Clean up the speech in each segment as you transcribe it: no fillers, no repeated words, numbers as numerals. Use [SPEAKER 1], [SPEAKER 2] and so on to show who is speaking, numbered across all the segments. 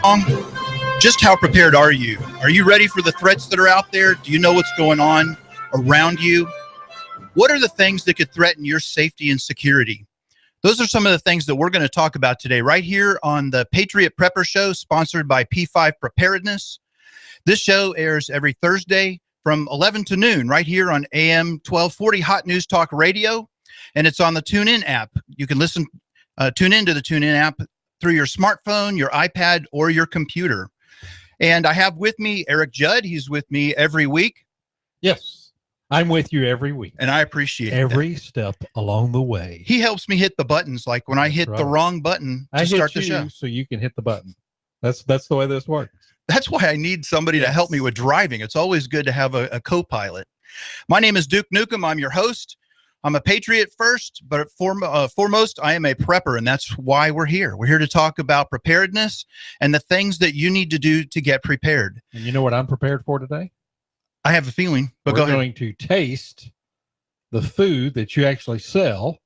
[SPEAKER 1] wrong? Just how prepared are you? Are you ready for the threats that are out there? Do you know what's going on around you? What are the things that could threaten your safety and security? Those are some of the things that we're going to talk about today, right here on the Patriot Prepper Show, sponsored by P5 Preparedness. This show airs every Thursday from 11 to noon, right here on AM 1240 Hot News Talk Radio, and it's on the TuneIn app. You can tune into the TuneIn app through your smartphone, your iPad, or your computer. And I have with me Eric Judd. He's with me every week.
[SPEAKER 2] Yes, I'm with you every week.
[SPEAKER 1] And I appreciate
[SPEAKER 2] every step along the way.
[SPEAKER 1] He helps me hit the buttons, like when I hit the wrong button to start the show.
[SPEAKER 2] So you can hit the button. That's the way this works.
[SPEAKER 1] That's why I need somebody to help me with driving. It's always good to have a co-pilot. My name is Duke Nukem. I'm your host. I'm a Patriot first, but foremost, I am a prepper, and that's why we're here. We're here to talk about preparedness and the things that you need to do to get prepared.
[SPEAKER 2] And you know what I'm prepared for today?
[SPEAKER 1] I have a feeling, but
[SPEAKER 2] we're going to taste the food that you actually sell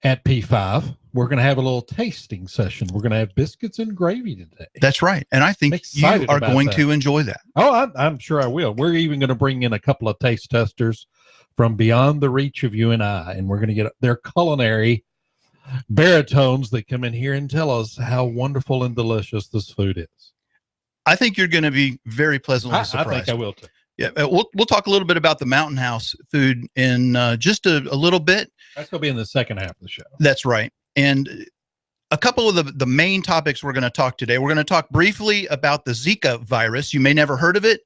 [SPEAKER 2] at P5. We're going to have a little tasting session. We're going to have biscuits and gravy today.
[SPEAKER 1] That's right. And I think you are going to enjoy that.
[SPEAKER 2] Oh, I'm sure I will. We're even going to bring in a couple of taste testers from beyond the reach of you and I, and we're going to get their culinary baritones that come in here and tell us how wonderful and delicious this food is.
[SPEAKER 1] I think you're going to be very pleasantly surprised.
[SPEAKER 2] I think I will too.
[SPEAKER 1] Yeah, we'll talk a little bit about the Mountain House food in just a little bit.
[SPEAKER 2] That's going to be in the second half of the show.
[SPEAKER 1] That's right. And a couple of the main topics we're going to talk today. We're going to talk briefly about the Zika virus. You may never heard of it.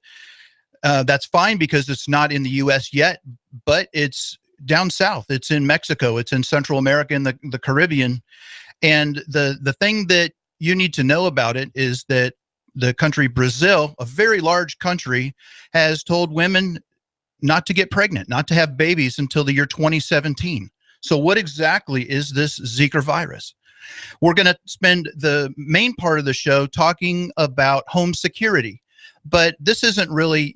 [SPEAKER 1] That's fine because it's not in the U.S. yet, but it's down south. It's in Mexico. It's in Central America and the Caribbean. And the thing that you need to know about it is that the country Brazil, a very large country, has told women not to get pregnant, not to have babies until the year 2017. So what exactly is this Zika virus? We're going to spend the main part of the show talking about home security. But this isn't really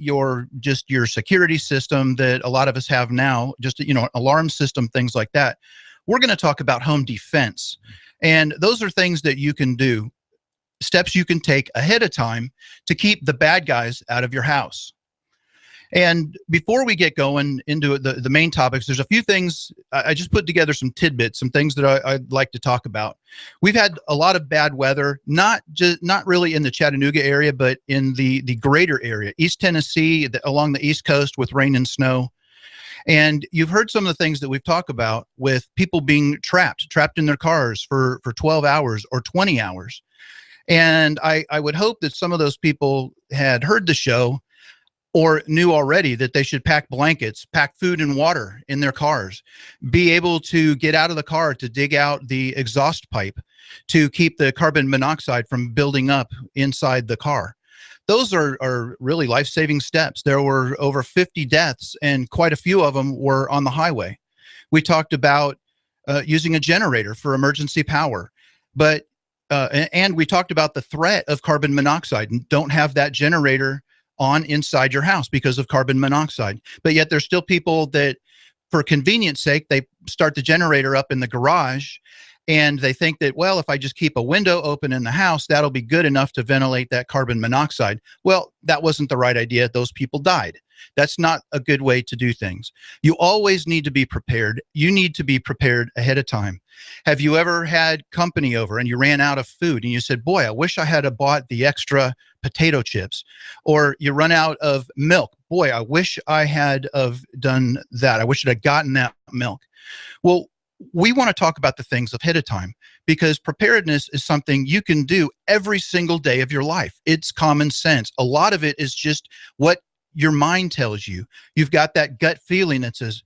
[SPEAKER 1] just your security system that a lot of us have now, just, alarm system, things like that. We're going to talk about home defense. And those are things that you can do, steps you can take ahead of time to keep the bad guys out of your house. And before we get going into the main topics, there's a few things. I just put together some tidbits, some things that I'd like to talk about. We've had a lot of bad weather, not really in the Chattanooga area, but in the greater area, East Tennessee, along the East Coast with rain and snow. And you've heard some of the things that we've talked about with people being trapped in their cars for 12 hours or 20 hours. And I would hope that some of those people had heard the show or knew already that they should pack blankets, pack food and water in their cars, be able to get out of the car to dig out the exhaust pipe to keep the carbon monoxide from building up inside the car. Those are really life-saving steps. There were over 50 deaths, and quite a few of them were on the highway. We talked about using a generator for emergency power, and we talked about the threat of carbon monoxide. Don't have that generator on inside your house because of carbon monoxide. But yet there's still people that, for convenience sake, they start the generator up in the garage and they think that, well, if I just keep a window open in the house, that'll be good enough to ventilate that carbon monoxide. Well, that wasn't the right idea. Those people died. That's not a good way to do things. You always need to be prepared. You need to be prepared ahead of time. Have you ever had company over and you ran out of food and you said, boy, I wish I had bought the extra potato chips? Or you run out of milk. Boy, I wish I had done that. I wish I'd gotten that milk. Well, we want to talk about the things ahead of time because preparedness is something you can do every single day of your life. It's common sense. A lot of it is just what your mind tells you. You've got that gut feeling that says,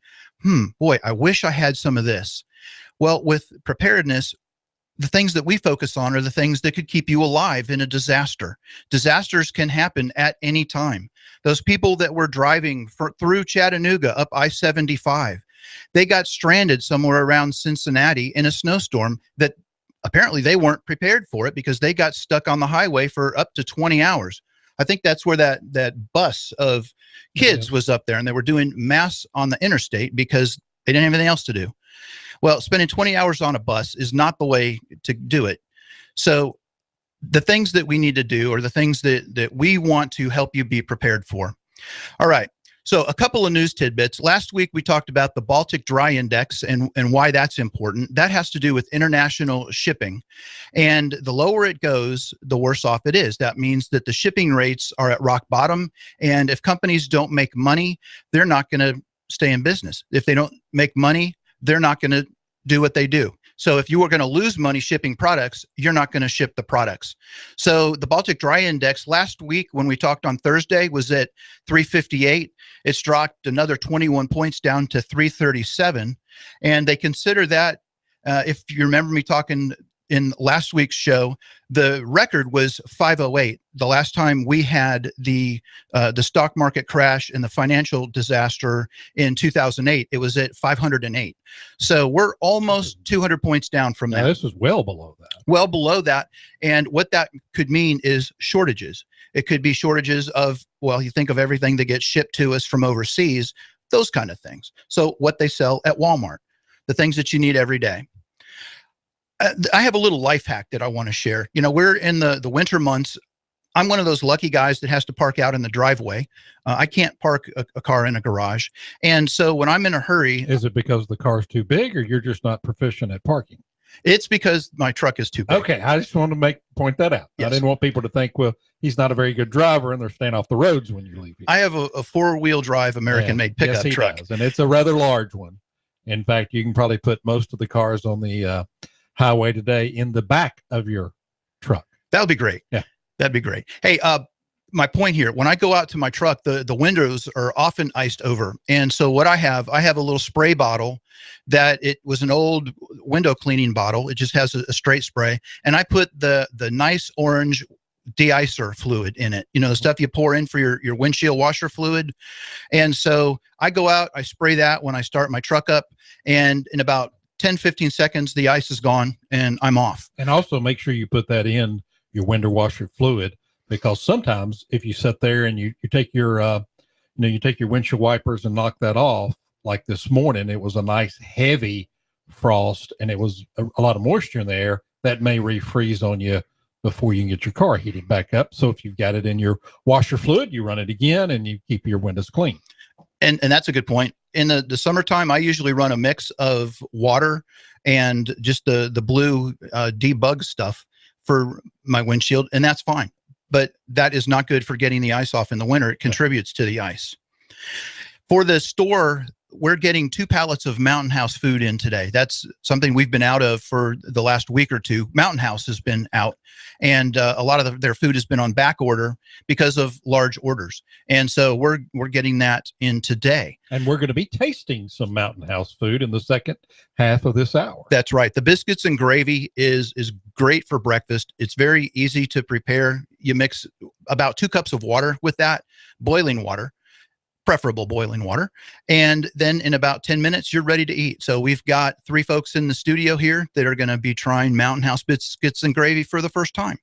[SPEAKER 1] boy, I wish I had some of this. Well, with preparedness, the things that we focus on are the things that could keep you alive in a disaster. Disasters can happen at any time. Those people that were driving through Chattanooga up I-75, they got stranded somewhere around Cincinnati in a snowstorm that apparently they weren't prepared for it because they got stuck on the highway for up to 20 hours. I think that's where that bus of kids was up there, and they were doing mass on the interstate because they didn't have anything else to do. Well, spending 20 hours on a bus is not the way to do it. So the things that we need to do, or the things that we want to help you be prepared for. All right. So a couple of news tidbits. Last week, we talked about the Baltic Dry Index and why that's important. That has to do with international shipping. And the lower it goes, the worse off it is. That means that the shipping rates are at rock bottom. And if companies don't make money, they're not going to stay in business. If they don't make money, they're not going to do what they do. So if you were going to lose money shipping products, you're not going to ship the products. So the Baltic Dry Index last week, when we talked on Thursday, was at 358. It's dropped another 21 points down to 337. And they consider that, if you remember me talking in last week's show, the record was 508. The last time we had the stock market crash and the financial disaster in 2008, it was at 508. So we're almost 200 points down from that.
[SPEAKER 2] Now, this is well below that.
[SPEAKER 1] Well below that. And what that could mean is shortages. It could be shortages of, well, you think of everything that gets shipped to us from overseas, those kind of things. So what they sell at Walmart, the things that you need every day. I have a little life hack that I want to share. You know, we're in the winter months. I'm one of those lucky guys that has to park out in the driveway. I can't park a car in a garage. And so when I'm in a hurry.
[SPEAKER 2] Is it because the car's too big, or you're just not proficient at parking?
[SPEAKER 1] It's because my truck is too big.
[SPEAKER 2] Okay. I just wanted to point that out. Yes. I didn't want people to think, well, he's not a very good driver and they're staying off the roads when you leave.
[SPEAKER 1] I have a 4-wheel drive American-made pickup truck.
[SPEAKER 2] Does, and it's a rather large one. In fact, you can probably put most of the cars on the highway today in the back of your truck.
[SPEAKER 1] That would be great.
[SPEAKER 2] Yeah,
[SPEAKER 1] that'd be great. Hey, my point here, when I go out to my truck, the windows are often iced over. And so what I have a little spray bottle that it was an old window cleaning bottle. It just has a straight spray. And I put the nice orange de-icer fluid in it, you know, the stuff you pour in for your windshield washer fluid. And so I go out, I spray that when I start my truck up, and in about 10-15 seconds, the ice is gone and I'm off.
[SPEAKER 2] And also make sure you put that in your window washer fluid, because sometimes if you sit there and you take your, you take your windshield wipers and knock that off, like this morning, it was a nice heavy frost and it was a lot of moisture in the air, that may refreeze on you before you can get your car heated back up. So if you've got it in your washer fluid, you run it again and you keep your windows clean.
[SPEAKER 1] And that's a good point. In the summertime, I usually run a mix of water and just the blue debug stuff for my windshield, and that's fine. But that is not good for getting the ice off in the winter. It contributes to the ice. For the store, we're getting 2 pallets of Mountain House food in today. That's something we've been out of for the last week or two. Mountain House has been out, and a lot of their food has been on back order because of large orders. And so we're getting that in today.
[SPEAKER 2] And we're going to be tasting some Mountain House food in the second half of this hour.
[SPEAKER 1] That's right. The biscuits and gravy is great for breakfast. It's very easy to prepare. You mix about 2 cups of water with that, boiling water. Preferable boiling water. And then in about 10 minutes, you're ready to eat. So we've got 3 folks in the studio here that are going to be trying Mountain House biscuits and gravy for the first time.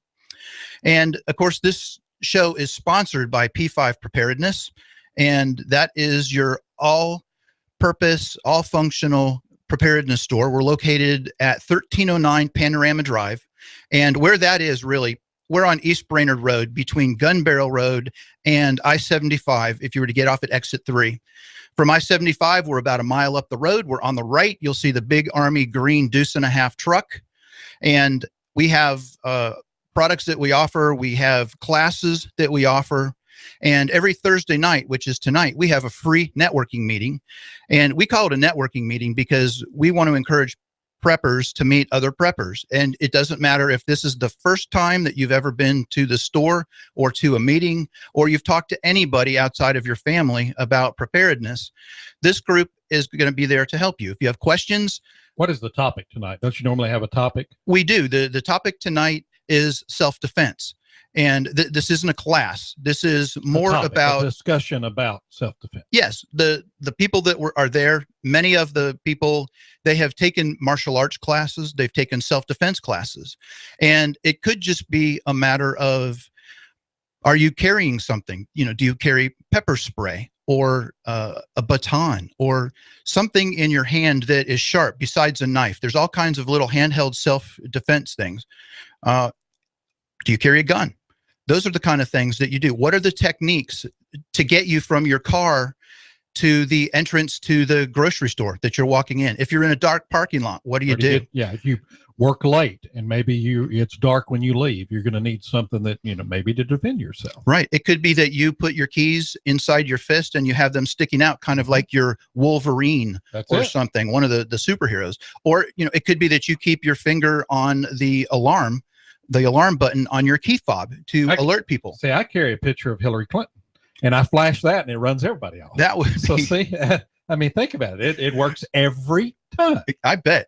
[SPEAKER 1] And of course, this show is sponsored by P5 Preparedness. And that is your all-purpose, all-functional preparedness store. We're located at 1309 Panorama Drive. And where that is really, we're on East Brainerd Road between Gun Barrel Road and I-75 if you were to get off at exit 3. From I-75, we're about a mile up the road. We're on the right. You'll see the big Army green deuce-and-a-half truck. And we have products that we offer. We have classes that we offer. And every Thursday night, which is tonight, we have a free networking meeting. And we call it a networking meeting because we want to encourage preppers to meet other preppers. And it doesn't matter if this is the first time that you've ever been to the store or to a meeting, or you've talked to anybody outside of your family about preparedness. This group is going to be there to help you. If you have questions.
[SPEAKER 2] What is the topic tonight? Don't you normally have a topic?
[SPEAKER 1] We do. The topic tonight is self-defense. And this isn't a class. This is more about
[SPEAKER 2] a discussion about self-defense.
[SPEAKER 1] Yes, the people that are there, many of the people, they have taken martial arts classes, they've taken self-defense classes, and it could just be a matter of, are you carrying something? You know, do you carry pepper spray or a baton or something in your hand that is sharp besides a knife? There's all kinds of little handheld self-defense things. Do you carry a gun? Those are the kind of things that you do. What are the techniques to get you from your car to the entrance to the grocery store that you're walking in? If you're in a dark parking lot, what do you do?
[SPEAKER 2] If you work late and maybe it's dark when you leave, you're going to need something that, maybe to defend yourself.
[SPEAKER 1] Right. It could be that you put your keys inside your fist and you have them sticking out, kind of like your Wolverine something, one of the superheroes. Or, it could be that you keep your finger on the alarm button on your key fob to alert people.
[SPEAKER 2] See, I carry a picture of Hillary Clinton and I flash that and it runs everybody off.
[SPEAKER 1] That would
[SPEAKER 2] so see, I mean, think about it. It works every time.
[SPEAKER 1] I bet.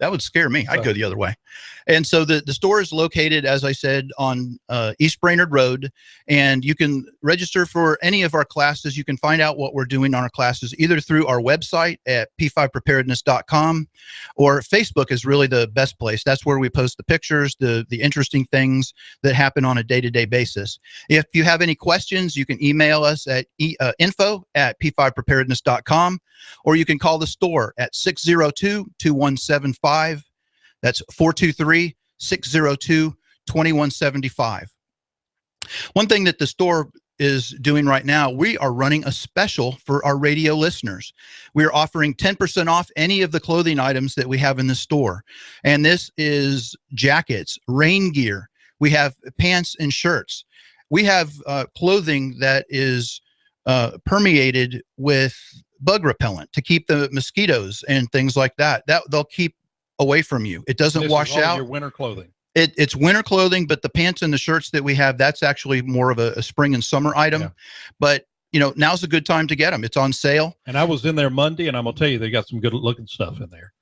[SPEAKER 1] That would scare me. I'd go the other way. And so the store is located, as I said, on East Brainerd Road, and you can register for any of our classes. You can find out what we're doing on our classes either through our website at p5preparedness.com, or Facebook is really the best place. That's where we post the pictures, the interesting things that happen on a day-to-day basis. If you have any questions, you can email us at info@p5preparedness.com, or you can call the store at 602-2175. That's 423-602-2175. One thing that the store is doing right now, we are running a special for our radio listeners. We are offering 10% off any of the clothing items that we have in the store. And this is jackets, rain gear. We have pants and shirts. We have clothing that is permeated with bug repellent to keep the mosquitoes and things like that. That they'll keep away from you. It doesn't wash out.
[SPEAKER 2] Your winter clothing.
[SPEAKER 1] It's winter clothing, but the pants and the shirts that we have, that's actually more of a spring and summer item. Yeah. But now's a good time to get them. It's on sale.
[SPEAKER 2] And I was in there Monday, and I'm gonna tell you, they got some good looking stuff in there.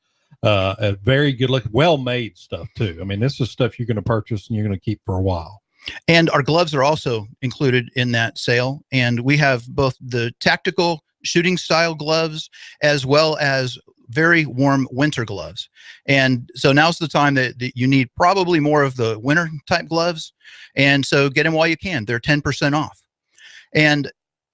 [SPEAKER 2] A very good looking, well made stuff too. I mean, this is stuff you're going to purchase and you're going to keep for a while.
[SPEAKER 1] And our gloves are also included in that sale. And we have both the tactical shooting style gloves as well as very warm winter gloves. And so now's the time that you need probably more of the winter type gloves. And so get them while you can. They're 10% off. And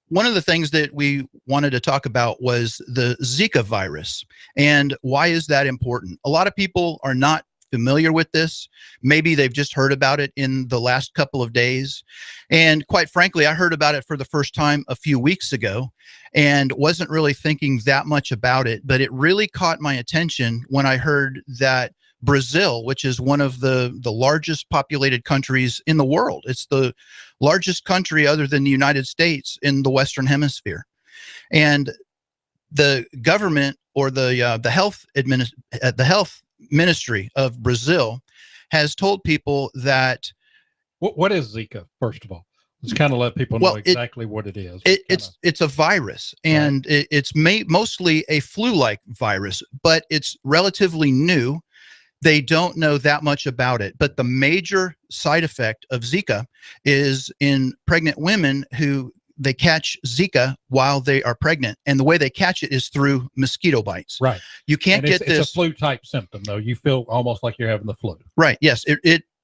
[SPEAKER 1] one of the things that we wanted to talk about was the Zika virus. And why is that important? A lot of people are not familiar with this. Maybe they've just heard about it in the last couple of days. And quite frankly, I heard about it for the first time a few weeks ago and wasn't really thinking that much about it. But it really caught my attention when I heard that Brazil, which is one of the largest populated countries in the world. It's the largest country other than the United States in the Western Hemisphere. And the government, or the health ministry of Brazil, has told people that.
[SPEAKER 2] What is Zika, first of all? Let's kind of let people know exactly what it is.
[SPEAKER 1] It's a virus, and right. It's mostly a flu-like virus, but it's relatively new. They don't know that much about it, but the major side effect of Zika is in pregnant women who they catch Zika while they are pregnant. And the way they catch it is through mosquito bites.
[SPEAKER 2] Right.
[SPEAKER 1] You can't get this.
[SPEAKER 2] It's a flu type symptom, though. You feel almost like you're having the flu.
[SPEAKER 1] Right. Yes.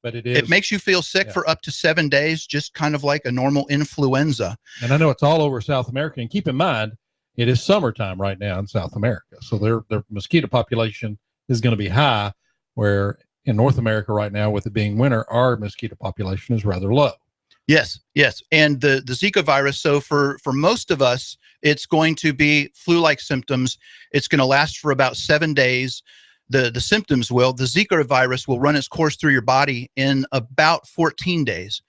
[SPEAKER 2] But it is.
[SPEAKER 1] It makes you feel sick for up to 7 days, just kind of like a normal influenza.
[SPEAKER 2] And I know it's all over South America. And keep in mind, it is summertime right now in South America. So their mosquito population is going to be high, where in North America right now, with it being winter, our mosquito population is rather low.
[SPEAKER 1] Yes, yes. And the Zika virus, so for most of us, it's going to be flu-like symptoms. It's going to last for about 7 days. The symptoms will. The Zika virus will run its course through your body in about 14 days.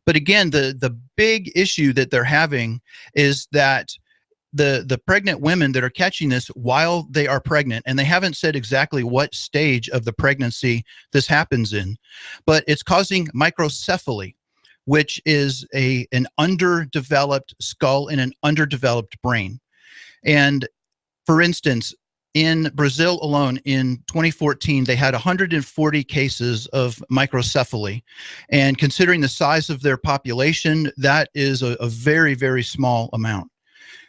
[SPEAKER 1] But again, the big issue that they're having is that the pregnant women that are catching this while they are pregnant, and they haven't said exactly what stage of the pregnancy this happens in, but it's causing microcephaly, which is an underdeveloped skull and an underdeveloped brain. And for instance, in Brazil alone in 2014, they had 140 cases of microcephaly. And considering the size of their population, that is a very, very small amount.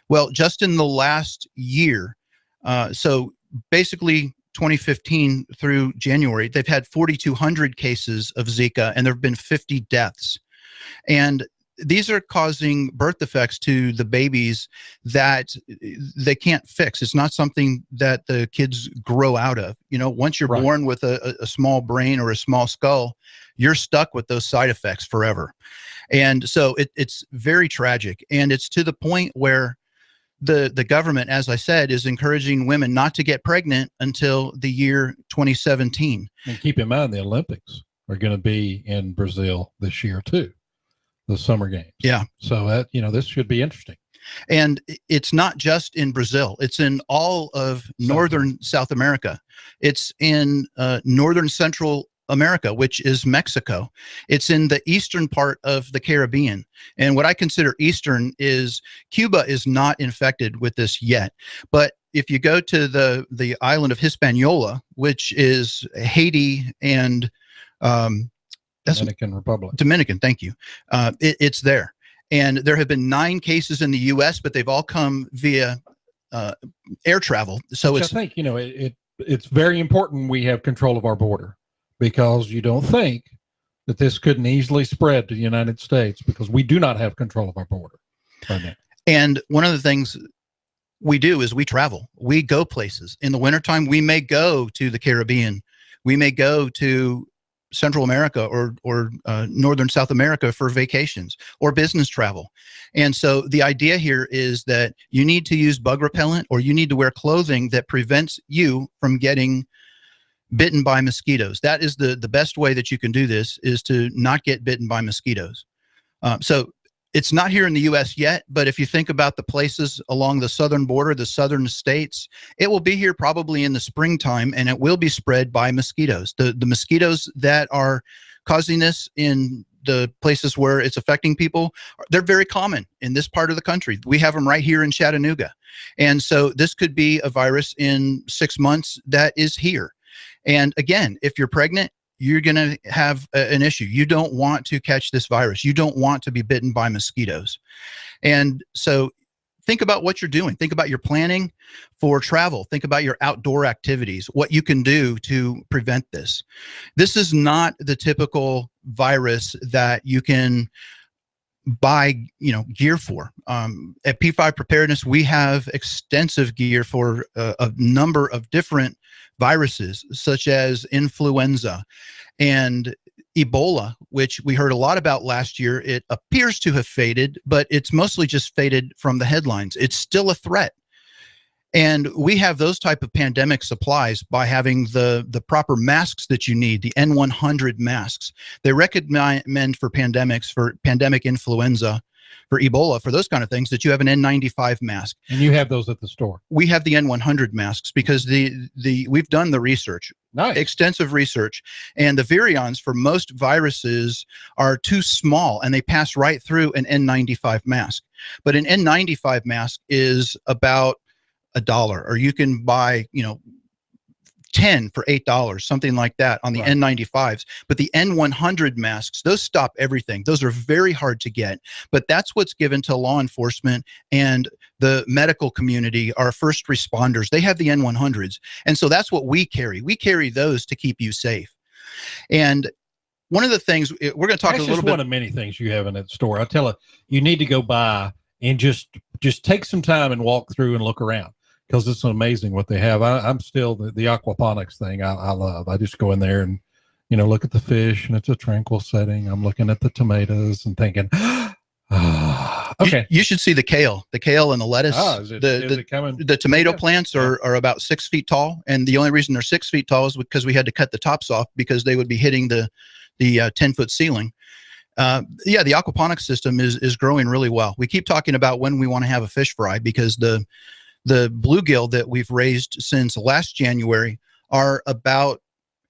[SPEAKER 1] Well, just in the last year, so basically 2015 through January, they've had 4,200 cases of Zika, and there have been 50 deaths. And these are causing birth defects to the babies that they can't fix. It's not something that the kids grow out of. Once you're born with a small brain or a small skull, you're stuck with those side effects forever. And so it's very tragic. And it's to the point where the government, as I said, is encouraging women not to get pregnant until the year 2017.
[SPEAKER 2] And keep in mind, the Olympics are going to be in Brazil this year too, the summer games.
[SPEAKER 1] Yeah.
[SPEAKER 2] So that, this should be interesting.
[SPEAKER 1] And it's not just in Brazil. It's in all of northern South America. It's in northern Central America, which is Mexico. It's in the eastern part of the Caribbean. And what I consider eastern is Cuba is not infected with this yet. But if you go to the island of Hispaniola, which is Haiti and
[SPEAKER 2] Dominican Republic.
[SPEAKER 1] Dominican, thank you. It's there. And there have been 9 cases in the U.S., but they've all come via air travel. So
[SPEAKER 2] I think, it's very important we have control of our border, because you don't think that this couldn't easily spread to the United States, because we do not have control of our border right now.
[SPEAKER 1] And one of the things we do is we travel. We go places. In the wintertime, we may go to the Caribbean. We may go to Central America or Northern South America for vacations or business travel. And so the idea here is that you need to use bug repellent, or you need to wear clothing that prevents you from getting bitten by mosquitoes. That is the best way that you can do this, is to not get bitten by mosquitoes. So it's not here in the U.S. yet, but if you think about the places along the southern border, the southern states, it will be here probably in the springtime, and it will be spread by mosquitoes. The mosquitoes that are causing this in the places where it's affecting people, they're very common in this part of the country. We have them right here in Chattanooga. And so this could be a virus in 6 months that is here. And again, if you're pregnant, you're going to have an issue. You don't want to catch this virus. You don't want to be bitten by mosquitoes. And so think about what you're doing. Think about your planning for travel. Think about your outdoor activities, what you can do to prevent this. This is not the typical virus that you can buy, gear for. At P5 Preparedness, we have extensive gear for a number of different viruses, such as influenza and Ebola, which we heard a lot about last year. It appears to have faded, but it's mostly just faded from the headlines. It's still a threat. And we have those type of pandemic supplies by having the proper masks that you need, the N100 masks. They recommend for pandemics, for pandemic influenza, for Ebola, for those kind of things, that you have an N95 mask.
[SPEAKER 2] And you have those at the store.
[SPEAKER 1] We have the N100 masks because we've done the research,
[SPEAKER 2] nice,
[SPEAKER 1] extensive research, and the virions for most viruses are too small and they pass right through an N95 mask. But an N95 mask is about $1, or you can buy, 10 for $8, something like that on the
[SPEAKER 2] right.
[SPEAKER 1] N95s. But the N100 masks, those stop everything. Those are very hard to get, but that's what's given to law enforcement and the medical community, our first responders. They have the N100s. And so that's what we carry. We carry those to keep you safe. And one of the things we're going to talk a little bit.
[SPEAKER 2] One of many things you have in that store. I tell you need to go by and just take some time and walk through and look around, because it's amazing what they have. I'm still the aquaponics thing I love. I just go in there and, look at the fish, and it's a tranquil setting. I'm looking at the tomatoes and thinking, okay.
[SPEAKER 1] You should see the kale and the lettuce.
[SPEAKER 2] Is it coming?
[SPEAKER 1] The tomato plants are about 6 feet tall. And the only reason they're 6 feet tall is because we had to cut the tops off, because they would be hitting the 10-foot ceiling. The aquaponics system is growing really well. We keep talking about when we want to have a fish fry, because the bluegill that we've raised since last January are about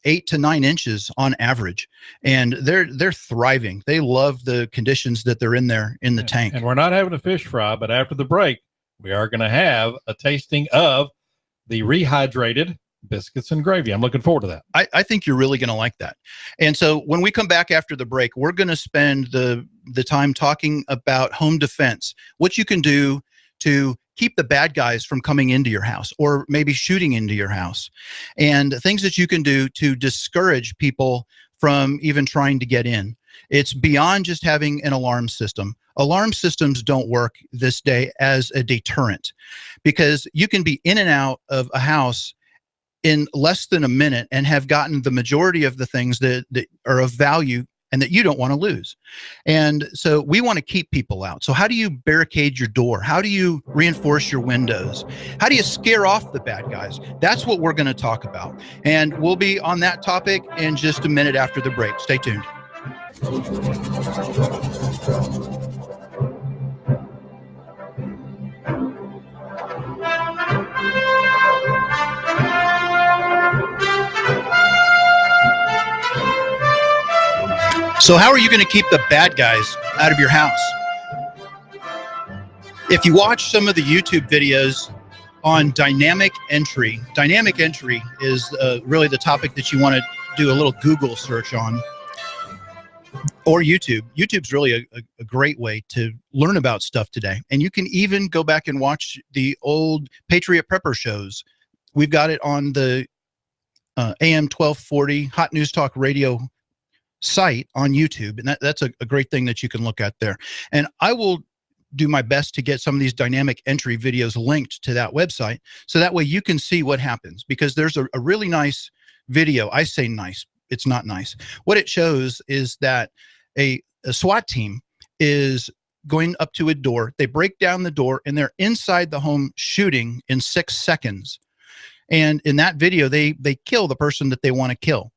[SPEAKER 1] 8 to 9 inches on average, and they're thriving. They love the conditions that they're in there in the tank.
[SPEAKER 2] And we're not having a fish fry, but after the break, we are going to have a tasting of the rehydrated biscuits and gravy. I'm looking forward to that.
[SPEAKER 1] I think you're really going to like that. And so when we come back after the break, we're going to spend the time talking about home defense, what you can do to keep the bad guys from coming into your house or maybe shooting into your house, and things that you can do to discourage people from even trying to get in. It's beyond just having an alarm system. Alarm systems don't work this day as a deterrent, because you can be in and out of a house in less than a minute and have gotten the majority of the things that are of value and that you don't want to lose. And so we want to keep people out. So how do you barricade your door? How do you reinforce your windows? How do you scare off the bad guys? That's what we're going to talk about. And we'll be on that topic in just a minute after the break. Stay tuned. So how are you going to keep the bad guys out of your house? If you watch some of the YouTube videos on dynamic entry is really the topic that you want to do a little Google search on, or YouTube. YouTube's really a great way to learn about stuff today. And you can even go back and watch the old Patriot Prepper shows. We've got it on the AM 1240 Hot News Talk Radio site on YouTube, and that's a great thing that you can look at there. And I will do my best to get some of these dynamic entry videos linked to that website, so that way you can see what happens, because there's a really nice video. I say nice, it's not nice. What it shows is that a SWAT team is going up to a door, they break down the door, and they're inside the home shooting in 6 seconds. And in that video, they kill the person that they want to kill.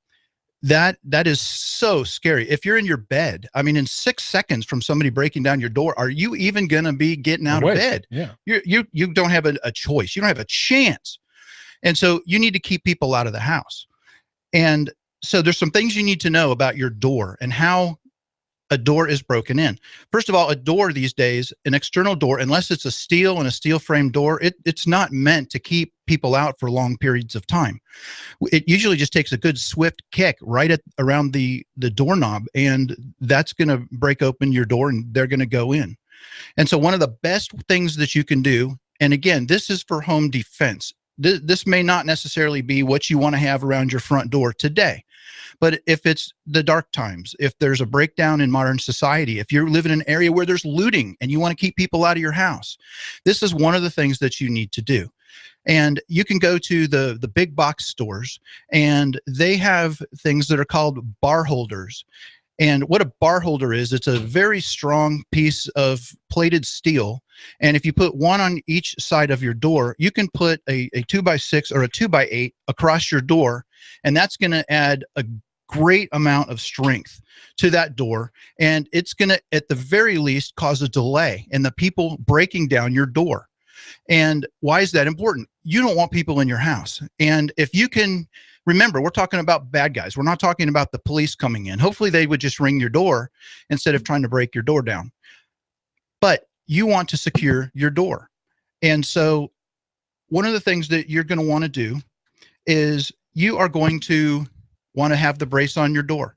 [SPEAKER 1] That is so scary. If you're in your bed, I mean, in 6 seconds from somebody breaking down your door, are you even going to be getting out of bed?
[SPEAKER 2] Yeah.
[SPEAKER 1] You don't have a choice. You don't have a chance. And so you need to keep people out of the house. And so there's some things you need to know about your door and how a door is broken in. First of all, a door these days, an external door, unless it's a steel and a steel frame door, it's not meant to keep people out for long periods of time. It usually just takes a good swift kick right around the doorknob, and that's going to break open your door and they're going to go in. And so one of the best things that you can do, and again, this is for home defense. This may not necessarily be what you want to have around your front door today. But if it's the dark times, if there's a breakdown in modern society, if you live in an area where there's looting and you want to keep people out of your house, this is one of the things that you need to do. And you can go to the big box stores, and they have things that are called bar holders. And what a bar holder is, it's a very strong piece of plated steel. And if you put one on each side of your door, you can put a 2x6 or a 2x8 across your door. And that's going to add a great amount of strength to that door. And it's going to, at the very least, cause a delay in the people breaking down your door. And why is that important? You don't want people in your house. And if you can, remember, we're talking about bad guys. We're not talking about the police coming in. Hopefully they would just ring your door instead of trying to break your door down. But you want to secure your door. And so one of the things that you're going to want to do is you are going to want to have the brace on your door.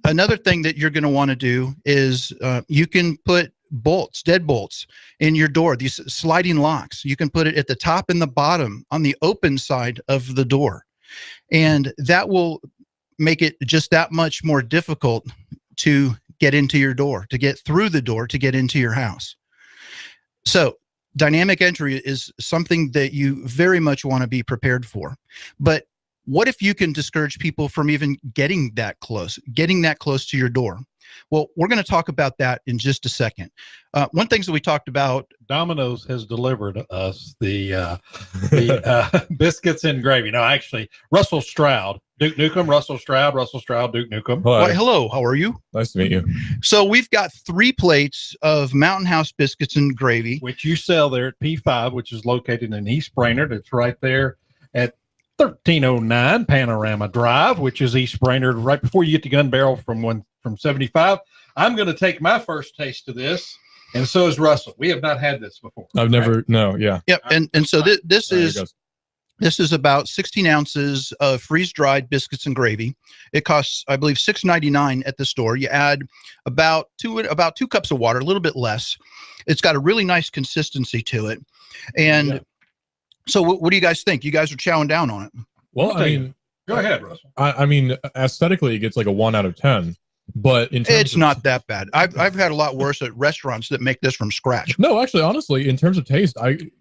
[SPEAKER 1] Another thing that you're going to want to do is you can put bolts, deadbolts in your door, these sliding locks. You can put it at the top and the bottom on the open side of the door. And that will make it just that much more difficult to get into your door, to get through the door, to get into your house. So dynamic entry is something that you very much want to be prepared for. But what if you can discourage people from even getting that close to your door? Well, we're going to talk about that in just a second. One thing that we talked about,
[SPEAKER 2] Domino's has delivered us the biscuits and gravy. No, actually, Russell Stroud, Duke Nukem, Russell Stroud, Duke Nukem.
[SPEAKER 1] Hello. Why, hello, how are you?
[SPEAKER 3] Nice to meet you.
[SPEAKER 1] So we've got 3 plates of Mountain House biscuits and gravy,
[SPEAKER 2] which you sell there at P5, which is located in East Brainerd. It's right there at 1309 Panorama Drive, which is East Brainerd, right before you get to Gun Barrel from 75. I'm going to take my first taste of this, and so is Russell. We have not had this before.
[SPEAKER 3] I've never, no, yeah.
[SPEAKER 1] Yep, and so this is about 16 ounces of freeze-dried biscuits and gravy. It costs, I believe, $6.99 at the store. You add about two cups of water, a little bit less. It's got a really nice consistency to it. And yeah. So what do you guys think? You guys are chowing down on it.
[SPEAKER 3] Well, I mean,
[SPEAKER 2] go ahead, Russell.
[SPEAKER 3] I mean, aesthetically, it gets like a 1 out of 10. But in terms
[SPEAKER 1] It's not that bad. I've had a lot worse at restaurants that make this from scratch.
[SPEAKER 3] No, actually, honestly, in terms of taste,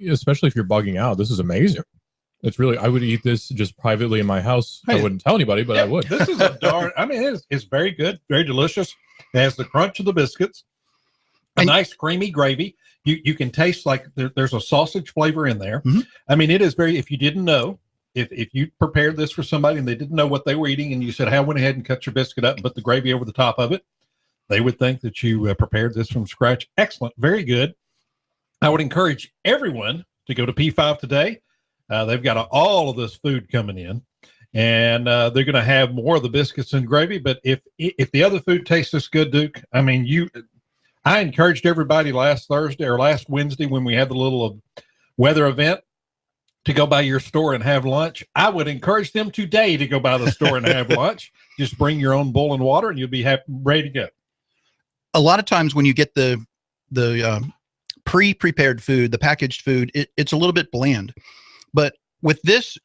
[SPEAKER 3] especially if you're bugging out, this is amazing. It's really, I would eat this just privately in my house.
[SPEAKER 2] Hey,
[SPEAKER 3] I wouldn't tell anybody, but I would.
[SPEAKER 2] This is a darn, I mean, it's very good, very delicious. It has the crunch of the biscuits, a nice creamy gravy. You can taste like there's a sausage flavor in there.
[SPEAKER 1] Mm-hmm.
[SPEAKER 2] I mean, it is very, if you didn't know, if you prepared this for somebody and they didn't know what they were eating and you said, hey, I went ahead and cut your biscuit up and put the gravy over the top of it, they would think that you prepared this from scratch. Excellent. Very good. I would encourage everyone to go to P5 today. They've got all of this food coming in, and they're going to have more of the biscuits and gravy. But if the other food tastes this good, Duke, I mean, I encouraged everybody last Thursday or last Wednesday when we had the little weather event to go by your store and have lunch. I would encourage them today to go by the store and have lunch. Just bring your own boiling water, and you'll be ready to go.
[SPEAKER 1] A lot of times when you get the pre-prepared food, the packaged food, it's a little bit bland. But with this,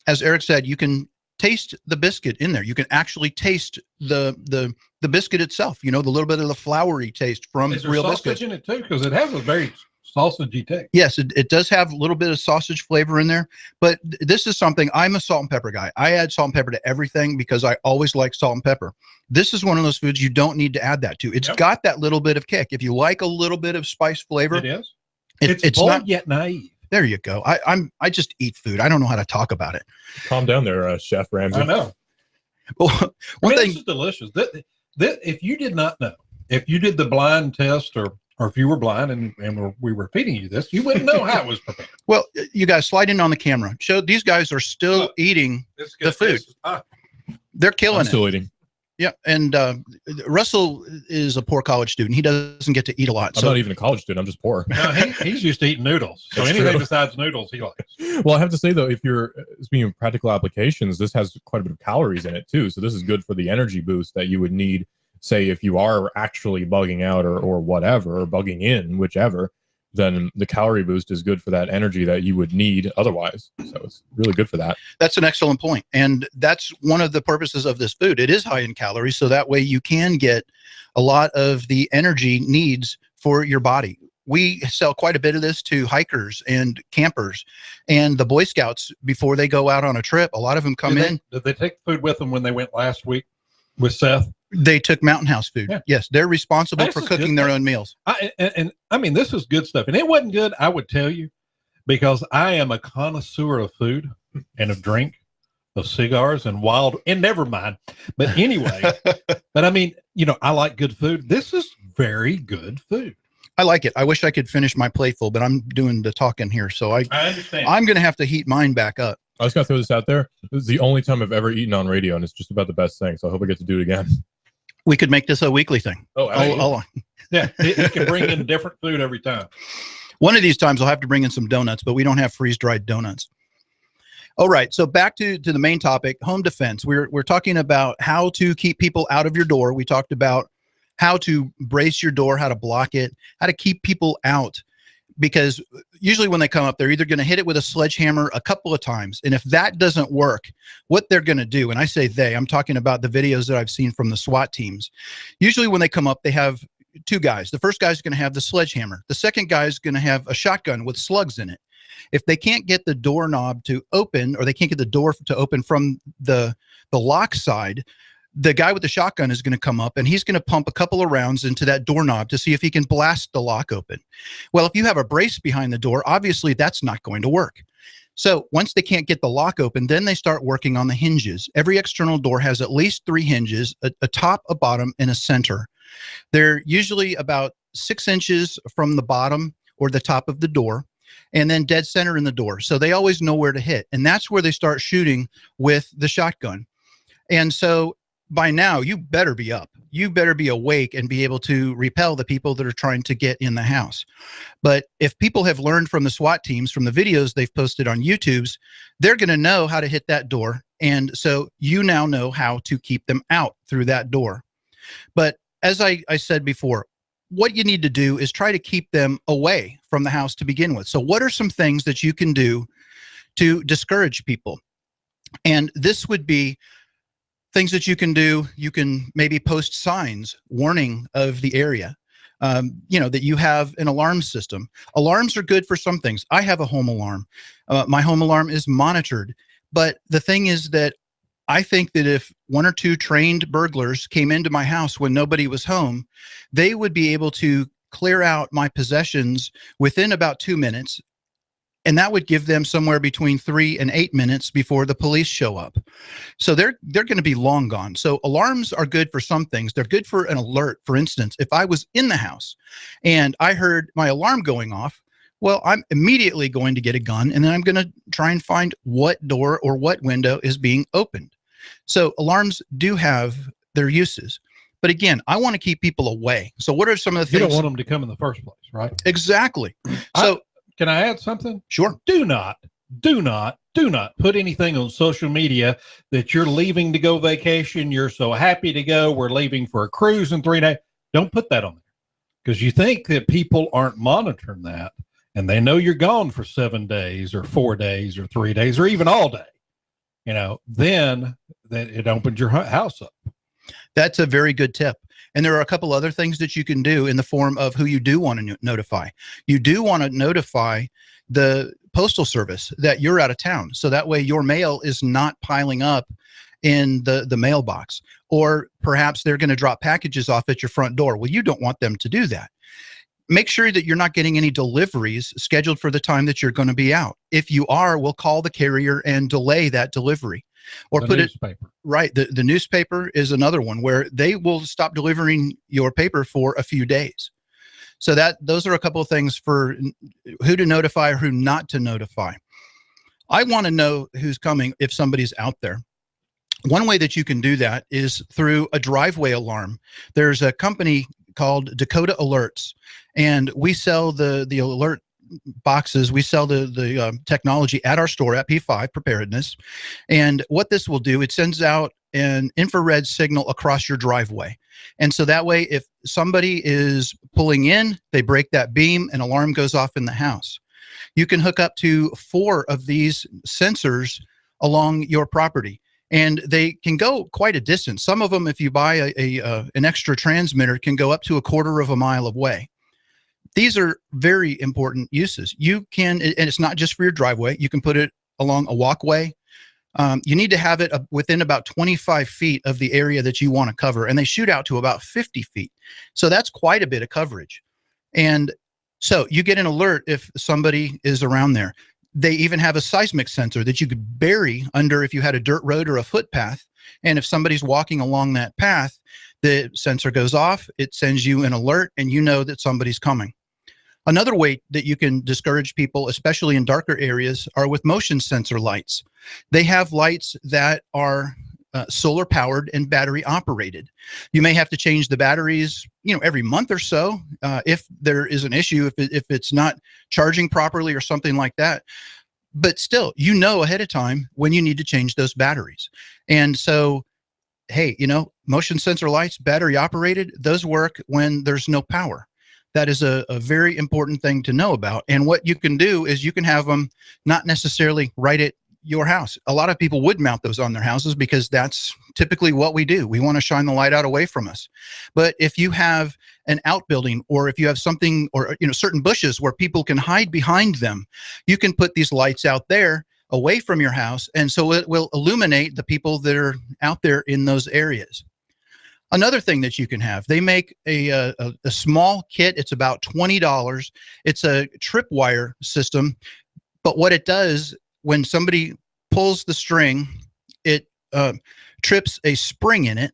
[SPEAKER 1] as Eric said, you can taste the biscuit in there. You can actually taste the biscuit itself. You know, the little bit of the floury taste from real biscuits.
[SPEAKER 2] In it too, because it has a very sausagey taste.
[SPEAKER 1] Yes, it does have a little bit of sausage flavor in there. But this is something, I'm a salt and pepper guy. I add salt and pepper to everything because I always like salt and pepper. This is one of those foods you don't need to add that to. It's got that little bit of kick. If you like a little bit of spice flavor,
[SPEAKER 2] it is.
[SPEAKER 1] It's
[SPEAKER 2] bold
[SPEAKER 1] not
[SPEAKER 2] yet naive.
[SPEAKER 1] There you go. I just eat food. I don't know how to talk about it.
[SPEAKER 3] Calm down there, Chef Ramsay.
[SPEAKER 2] I know.
[SPEAKER 1] Well, one thing,
[SPEAKER 2] this is delicious. If you did not know, if you did the blind test, or if you were blind and we were feeding you this, you wouldn't know how it was prepared.
[SPEAKER 1] Well, you guys slide in on the camera. Show these guys are still eating the food. They're killing it.
[SPEAKER 3] Still eating.
[SPEAKER 1] Yeah, and Russell is a poor college student. He doesn't get to eat a lot.
[SPEAKER 3] I'm not even a college student. I'm just poor.
[SPEAKER 2] No, he's used to eating noodles. So anything besides noodles, he likes.
[SPEAKER 3] Well, I have to say, though, if you're speaking of practical applications, this has quite a bit of calories in it, too. So this is good for the energy boost that you would need, say, if you are actually bugging out or whatever, or bugging in, whichever, then the calorie boost is good for that energy that you would need otherwise. So it's really good for that.
[SPEAKER 1] That's an excellent point. And that's one of the purposes of this food. It is high in calories, so that way you can get a lot of the energy needs for your body. We sell quite a bit of this to hikers and campers and the Boy Scouts before they go out on a trip. A lot of them come in.
[SPEAKER 2] Did they take food with them when they went last week with Seth?
[SPEAKER 1] They took Mountain House food.
[SPEAKER 2] Yeah.
[SPEAKER 1] Yes, they're responsible for cooking their own meals.
[SPEAKER 2] And I mean, this is good stuff. And it wasn't good, I would tell you, because I am a connoisseur of food and of drink, of cigars and and never mind. But anyway, but I mean, you know, I like good food. This is very good food.
[SPEAKER 1] I like it. I wish I could finish my plateful, but I'm doing the talking here. So I
[SPEAKER 2] understand.
[SPEAKER 1] I'm going to have to heat mine back up.
[SPEAKER 3] I was going to throw this out there. This is the only time I've ever eaten on radio, and it's just about the best thing. So I hope I get to do it again.
[SPEAKER 1] We could make this a weekly thing.
[SPEAKER 3] Oh,
[SPEAKER 2] yeah. It can bring in different food every time.
[SPEAKER 1] One of these times I'll have to bring in some donuts, but we don't have freeze-dried donuts. All right. So back to the main topic, home defense. We're talking about how to keep people out of your door. We talked about how to brace your door, how to block it, how to keep people out. Because usually when they come up, they're either going to hit it with a sledgehammer a couple of times. And if that doesn't work, what they're going to do, and I say I'm talking about the videos that I've seen from the SWAT teams. Usually when they come up, they have two guys. The first guy's going to have the sledgehammer. The second guy is going to have a shotgun with slugs in it. If they can't get the doorknob to open, or they can't get the door to open from the lock side, the guy with the shotgun is going to come up and he's going to pump a couple of rounds into that doorknob to see if he can blast the lock open. Well, if you have a brace behind the door, obviously that's not going to work. So once they can't get the lock open, then they start working on the hinges. Every external door has at least 3 hinges, a top, a bottom, and a center. They're usually about 6 inches from the bottom or the top of the door, and then dead center in the door. So they always know where to hit. And that's where they start shooting with the shotgun. And so by now, you better be up. You better be awake and be able to repel the people that are trying to get in the house. But if people have learned from the SWAT teams, from the videos they've posted on YouTube's, they're going to know how to hit that door. And so you now know how to keep them out through that door. But as I said before, what you need to do is try to keep them away from the house to begin with. So what are some things that you can do to discourage people? And this would be things that you can do, you can maybe post signs warning of the area, that you have an alarm system. Alarms are good for some things. I have a home alarm. My home alarm is monitored. But the thing is that I think that if one or two trained burglars came into my house when nobody was home, they would be able to clear out my possessions within about 2 minutes. And that would give them somewhere between 3 and 8 minutes before the police show up. So they're going to be long gone. So alarms are good for some things. They're good for an alert. For instance, if I was in the house and I heard my alarm going off, well, I'm immediately going to get a gun, and then I'm going to try and find what door or what window is being opened. So alarms do have their uses. But again, I want to keep people away. So what are some of the things?
[SPEAKER 2] You don't want them to come in the first place, right?
[SPEAKER 1] Exactly. So
[SPEAKER 2] can I add something?
[SPEAKER 1] Sure.
[SPEAKER 2] Do not put anything on social media that you're leaving to go vacation. You're so happy to go. We're leaving for a cruise in 3 days. Don't put that on there, because you think that people aren't monitoring that, and they know you're gone for 7 days or 4 days or 3 days or even all day. Then that it opens your house up.
[SPEAKER 1] That's a very good tip. And there are a couple other things that you can do in the form of who you do want to notify. You do want to notify the postal service that you're out of town. So that way your mail is not piling up in the mailbox. Or perhaps they're going to drop packages off at your front door. Well, you don't want them to do that. Make sure that you're not getting any deliveries scheduled for the time that you're going to be out. If you are, we'll call the carrier and delay that delivery. Or
[SPEAKER 2] the
[SPEAKER 1] put
[SPEAKER 2] newspaper.
[SPEAKER 1] Right. The newspaper is another one where they will stop delivering your paper for a few days. So those are a couple of things for who to notify or who not to notify. I want to know who's coming if somebody's out there. One way that you can do that is through a driveway alarm. There's a company called Dakota Alerts, and we sell the alert boxes. We sell the technology at our store at P5 Preparedness. And what this will do, it sends out an infrared signal across your driveway. And so that way, if somebody is pulling in, they break that beam, an alarm goes off in the house. You can hook up to 4 of these sensors along your property, and they can go quite a distance. Some of them, if you buy an extra transmitter, can go up to 1/4 mile away. These are very important uses. You can, and it's not just for your driveway, you can put it along a walkway. You need to have it within about 25 feet of the area that you want to cover, and they shoot out to about 50 feet. So that's quite a bit of coverage. And so you get an alert if somebody is around there. They even have a seismic sensor that you could bury under if you had a dirt road or a footpath. And if somebody's walking along that path, the sensor goes off, it sends you an alert, and you know that somebody's coming. Another way that you can discourage people, especially in darker areas, are with motion sensor lights. They have lights that are solar powered and battery operated. You may have to change the batteries, every month or so if there is an issue, if it's not charging properly or something like that. But still, ahead of time when you need to change those batteries. And so, hey, motion sensor lights, battery operated, those work when there's no power. That is a very important thing to know about. And what you can do is you can have them not necessarily right at your house. A lot of people would mount those on their houses because that's typically what we do. We want to shine the light out away from us. But if you have an outbuilding, or if you have something, or certain bushes where people can hide behind them, you can put these lights out there away from your house. And so it will illuminate the people that are out there in those areas. Another thing that you can have, they make a small kit. It's about $20. It's a tripwire system. But what it does, when somebody pulls the string, it trips a spring in it,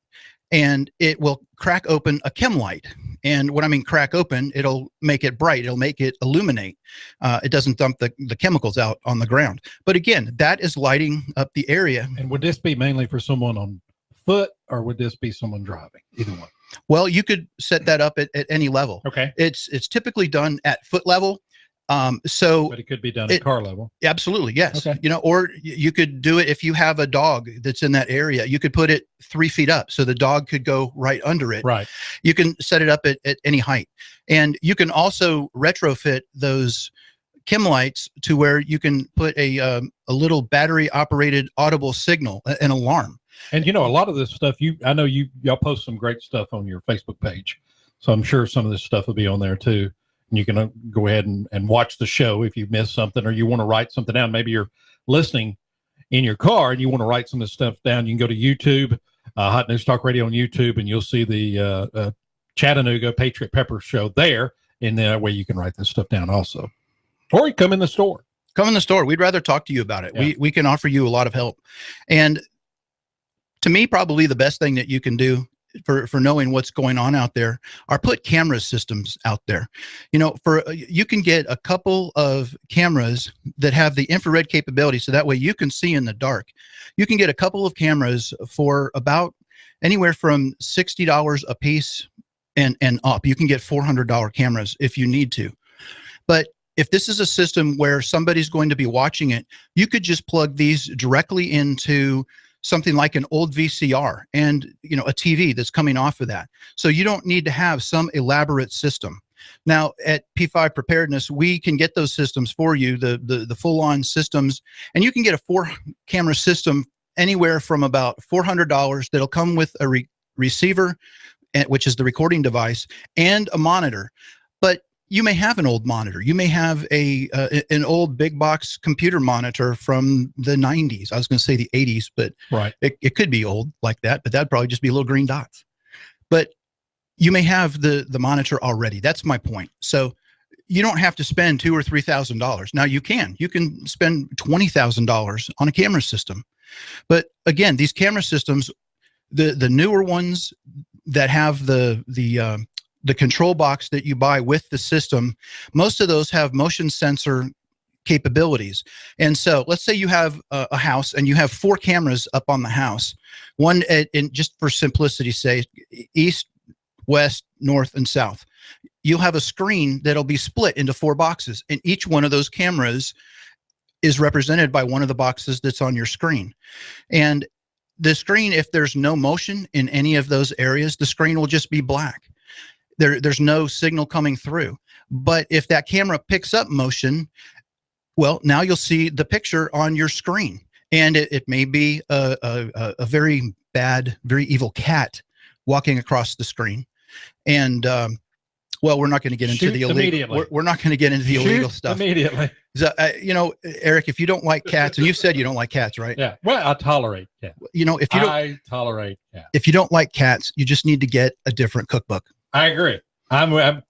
[SPEAKER 1] and it will crack open a chem light. And when I mean crack open, it'll make it bright. It'll make it illuminate. It doesn't dump the chemicals out on the ground. But again, that is lighting up the area.
[SPEAKER 2] And would this be mainly for someone on foot, or would this be someone driving? Either one.
[SPEAKER 1] Well, you could set that up at any level.
[SPEAKER 2] Okay.
[SPEAKER 1] It's typically done at foot level. But
[SPEAKER 2] it could be done at car level.
[SPEAKER 1] Absolutely. Yes.
[SPEAKER 2] Okay.
[SPEAKER 1] Or you could do it if you have a dog that's in that area. You could put it 3 feet up so the dog could go right under it.
[SPEAKER 2] Right.
[SPEAKER 1] You can set it up at any height. And you can also retrofit those chem lights to where you can put a little battery operated audible signal, an alarm.
[SPEAKER 2] And a lot of this stuff, I know y'all post some great stuff on your Facebook page. So I'm sure some of this stuff will be on there too. And you can go ahead and watch the show if you've missed something, or you want to write something down. Maybe you're listening in your car and you want to write some of this stuff down. You can go to YouTube, Hot News Talk Radio on YouTube, and you'll see the Chattanooga Patriot Pepper show there. And that way you can write this stuff down also. Or you come in the store.
[SPEAKER 1] Come in the store. We'd rather talk to you about it.
[SPEAKER 2] Yeah.
[SPEAKER 1] We can offer you a lot of help. And to me, probably the best thing that you can do for knowing what's going on out there are put camera systems out there. You can get a couple of cameras that have the infrared capability, so that way you can see in the dark. You can get a couple of cameras for about anywhere from $60 a piece and up. You can get $400 cameras if you need to. But if this is a system where somebody's going to be watching it, you could just plug these directly into something like an old VCR and a TV that's coming off of that. So you don't need to have some elaborate system. Now at P5 Preparedness, we can get those systems for you, the full-on systems, and you can get a 4-camera system anywhere from about $400 that'll come with a receiver, which is the recording device, and a monitor. But you may have an old monitor. You may have an old big box computer monitor from the 90s. I was going to say the 80s, but
[SPEAKER 2] right.
[SPEAKER 1] It could be old like that, but that'd probably just be little green dots. But you may have the monitor already. That's my point. So you don't have to spend $2,000 or $3,000. Now you can spend $20,000 on a camera system. But again, these camera systems, the newer ones that have the control box that you buy with the system, most of those have motion sensor capabilities. And so let's say you have a house and you have 4 cameras up on the house. One, in just for simplicity's sake, east, west, north, and south. You'll have a screen that'll be split into 4 boxes, and each one of those cameras is represented by one of the boxes that's on your screen. And the screen, if there's no motion in any of those areas, the screen will just be black. There's no signal coming through. But if that camera picks up motion, well, now you'll see the picture on your screen. And it may be a very bad, very evil cat walking across the screen. And, well, we're not going to get into the illegal. We're not going to get into the illegal stuff
[SPEAKER 2] immediately.
[SPEAKER 1] So, Eric, if you don't like cats, and you've said you don't like cats, right?
[SPEAKER 2] Yeah. Well, I tolerate cats.
[SPEAKER 1] I
[SPEAKER 2] tolerate cats.
[SPEAKER 1] If you don't like cats, you just need to get a different cookbook.
[SPEAKER 2] I agree. I'm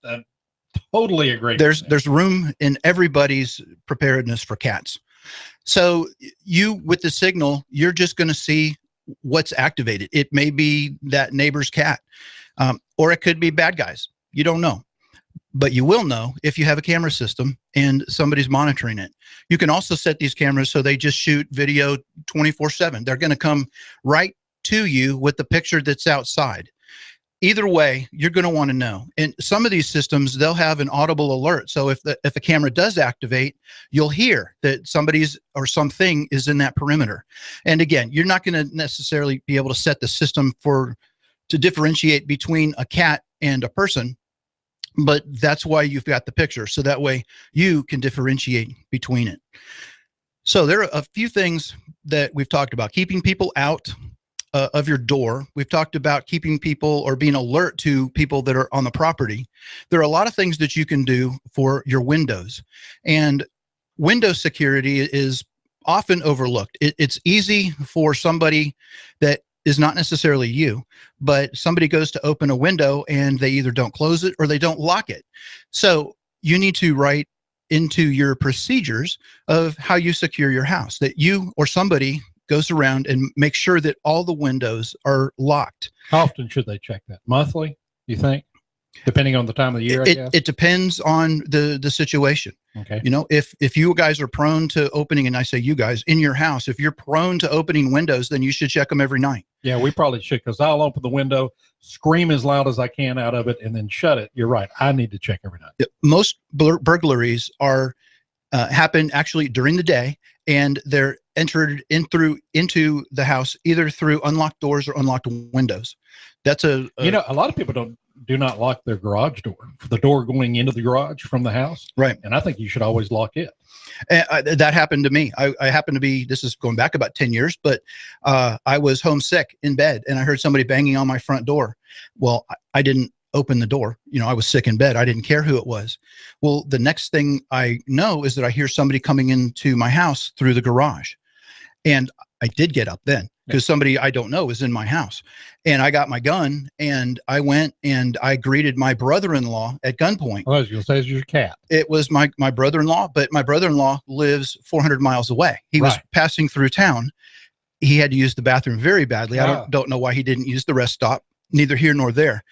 [SPEAKER 2] totally agree.
[SPEAKER 1] There's room in everybody's preparedness for cats. So with the signal, you're just going to see what's activated. It may be that neighbor's cat, or it could be bad guys. You don't know, but you will know if you have a camera system and somebody's monitoring it. You can also set these cameras so they just shoot video 24/7. They're going to come right to you with the picture that's outside. Either way, you're going to want to know. And some of these systems, they'll have an audible alert. So if a camera does activate, you'll hear that somebody's or something is in that perimeter. And again, you're not going to necessarily be able to set the system to differentiate between a cat and a person, but that's why you've got the picture. So that way you can differentiate between it. So there are a few things that we've talked about: keeping people out of your door. We've talked about keeping people or being alert to people that are on the property. There are a lot of things that you can do for your windows, and window security is often overlooked. It's easy for somebody that is not necessarily you, but somebody goes to open a window and they either don't close it or they don't lock it. So you need to write into your procedures of how you secure your house, that you or somebody goes around and makes sure that all the windows are locked.
[SPEAKER 2] How often should they check that? Monthly, you think? Depending on the time of the year, I guess?
[SPEAKER 1] It depends on the situation.
[SPEAKER 2] Okay.
[SPEAKER 1] If you guys are prone to opening, and I say you guys, in your house, if you're prone to opening windows, then you should check them every night.
[SPEAKER 2] Yeah, we probably should, because I'll open the window, scream as loud as I can out of it, and then shut it. You're right. I need to check every night.
[SPEAKER 1] Most burglaries happen actually during the day, and they're entered into the house either through unlocked doors or unlocked windows. That's a
[SPEAKER 2] lot of people don't do not lock their garage door, the door going into the garage from the house.
[SPEAKER 1] Right.
[SPEAKER 2] And I think you should always lock it.
[SPEAKER 1] That happened to me. I happened to be, this is going back about 10 years, but I was homesick in bed and I heard somebody banging on my front door. Well, I didn't open the door. You know, I was sick in bed. I didn't care who it was. Well, the next thing I know is that I hear somebody coming into my house through the garage. And I did get up then because somebody I don't know was in my house. And I got my gun and I went and I greeted my brother-in-law at gunpoint.
[SPEAKER 2] Well, I was going to say, it's your cat.
[SPEAKER 1] It was my brother-in-law, but my brother-in-law lives 400 miles away. He was passing through town. He had to use the bathroom very badly. I don't know why he didn't use the rest stop, neither here nor there.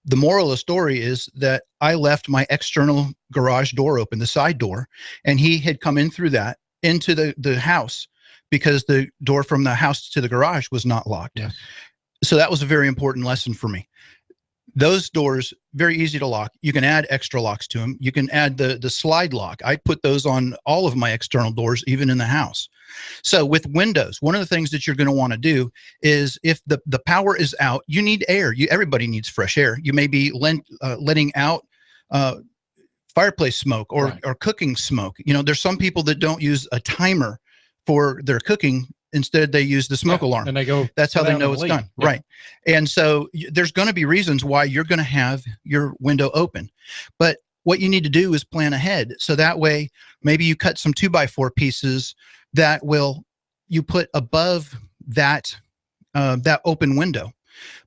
[SPEAKER 1] The moral of the story is that I left my external garage door open, the side door, and he had come in through that into the house because the door from the house to the garage was not locked.
[SPEAKER 2] Yes.
[SPEAKER 1] So that was a very important lesson for me. Those doors, very easy to lock. You can add extra locks to them. You can add the slide lock. I put those on all of my external doors, even in the house. So with windows, one of the things that you're going to want to do is if the power is out, you need air. Everybody needs fresh air. You may be letting out fireplace smoke or cooking smoke. You know, there's some people that don't use a timer for their cooking. Instead, they use the smoke alarm.
[SPEAKER 2] And they go,
[SPEAKER 1] that's how they know it's done. Yeah. Right. And so there's going to be reasons why you're going to have your window open. But what you need to do is plan ahead. So that way, maybe you cut some 2x4 pieces that you put above that, that open window.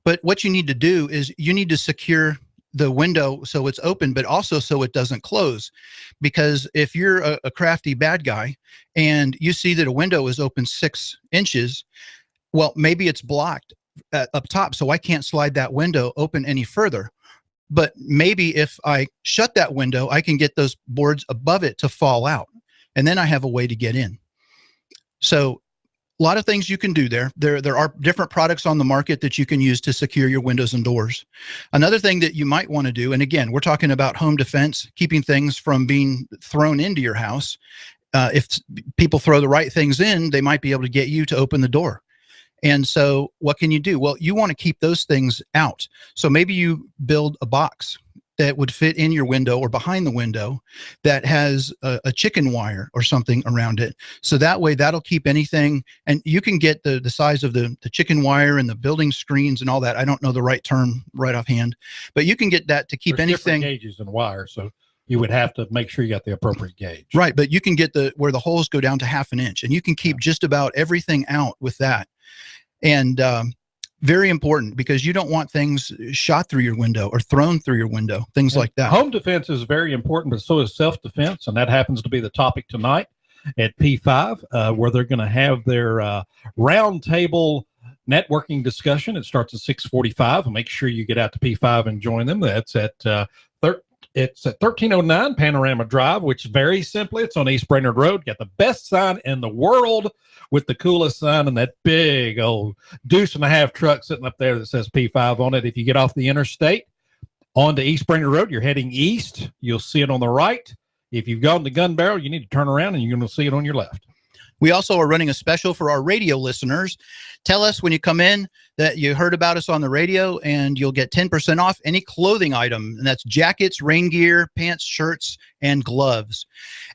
[SPEAKER 1] But what you need to do is you need to secure the window so it's open, but also so it doesn't close. Because if you're a crafty bad guy and you see that a window is open 6 inches, well, maybe it's blocked up top, so I can't slide that window open any further. But maybe if I shut that window, I can get those boards above it to fall out, and then I have a way to get in. So a lot of things you can do there. There are different products on the market that you can use to secure your windows and doors. Another thing that you might want to do, and again, we're talking about home defense, keeping things from being thrown into your house. If people throw the right things in, they might be able to get you to open the door. And so what can you do? Well, you want to keep those things out. So maybe you build a box that would fit in your window or behind the window that has a chicken wire or something around it. So that way that'll keep anything, and you can get the size of the chicken wire and the building screens and all that. I don't know the right term right offhand, but you can get that to keep anything.
[SPEAKER 2] Different gauges and wire. So you would have to make sure you got the appropriate gauge.
[SPEAKER 1] Right. But you can get where the holes go down to 1/2 inch, and you can keep just about everything out with that. And, very important, because you don't want things shot through your window or thrown through your window, things like that.
[SPEAKER 2] Home defense is very important, but so is self-defense. And that happens to be the topic tonight at P5, where they're going to have their roundtable networking discussion. It starts at 6:45. And make sure you get out to P5 and join them. That's at it's at 1309 Panorama Drive, which very simply, it's on East Brainerd Road. Got the best sign in the world with the coolest sign and that big old 2.5 truck sitting up there that says P5 on it. If you get off the interstate onto East Brainerd Road, you're heading east. You'll see it on the right. If you've gone to Gun Barrel, you need to turn around and you're going to see it on your left.
[SPEAKER 1] We also are running a special for our radio listeners. Tell us when you come in that you heard about us on the radio, and you'll get 10% off any clothing item. And that's jackets, rain gear, pants, shirts, and gloves.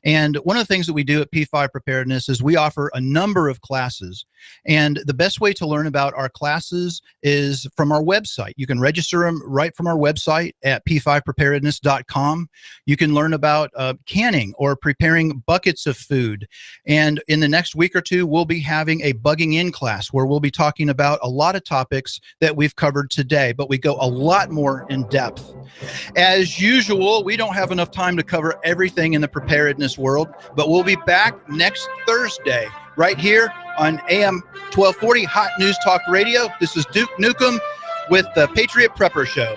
[SPEAKER 1] And one of the things that we do at P5 Preparedness is we offer a number of classes. And the best way to learn about our classes is from our website. You can register them right from our website at p5preparedness.com. You can learn about canning or preparing buckets of food. And in the next week or two, we'll be having a bugging in class where we'll be talking about a lot of topics that we've covered today, but we go a lot more in depth. As usual, we don't have enough time to cover everything in the preparedness world, but we'll be back next Thursday right here on AM 1240 Hot News Talk Radio. This is Duke Nukem with the Patriot Prepper Show.